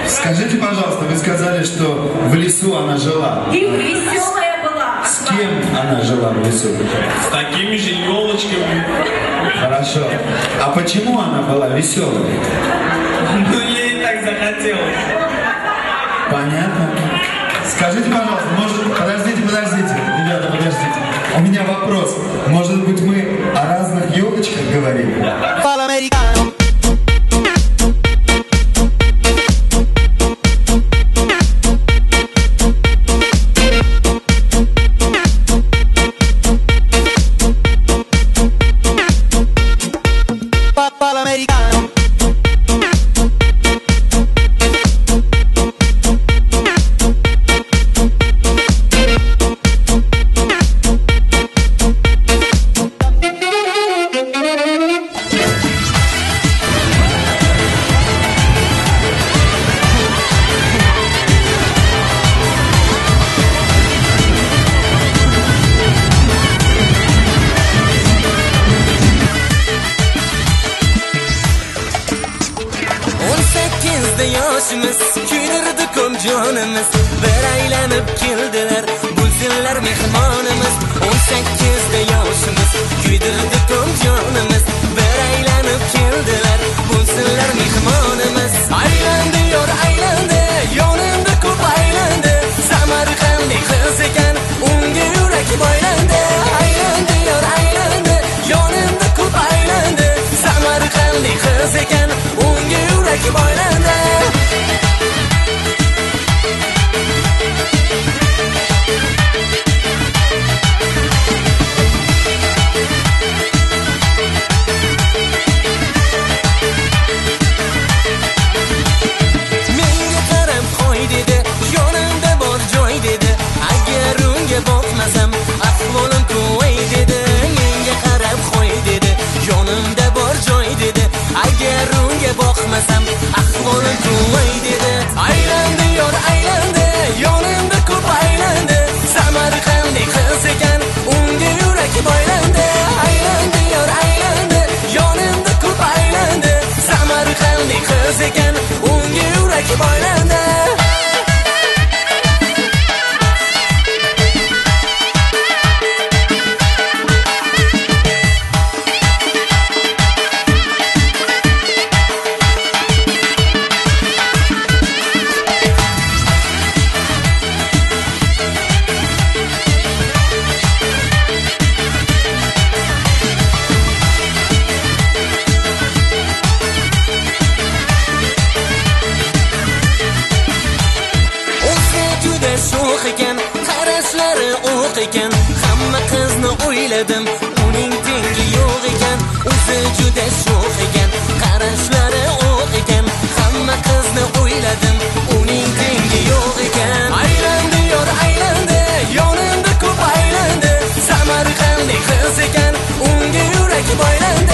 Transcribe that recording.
Скажите, пожалуйста, вы сказали, что в лесу она жила. И веселая была. С кем она жила в лесу? С такими же елочками. Хорошо. А почему она была веселой? Ну, ей так захотелось. Понятно. Скажите, пожалуйста, может... Подождите, ребята, подождите. У меня вопрос. Может быть, мы о разных елочках говорим? Yoshimiz kuydirdi ko'p jonimiz, bir aylanib keldilar, bo'lsinlar mehmonimiz. 18 yoshimiz kuydirdi ko'p jonimiz, bir aylanib keldilar, bo'lsinlar mehmonimiz. Aylandi yor aylandi, yonimda ko'p aylandi, Samarqandlik qiz ekan, unga yurak boylandi. Aylandi yor aylandi, yonimda ko'p aylandi, Samarqandlik qiz ekan, unga yurak boylandi. boylandi. Qarashlari o'q ekan, hamma qizni o'yladim, uning tengi yo'q ekan. O'zi juda sho'x ekan, qarashlari o'q ekan, hamma qizni o'yladim, uning tengi yo'q ekan. Aylandi yor aylandi, yonimda ko'p aylandi, Samarqandlik qiz ekan, unga yurak boylandi.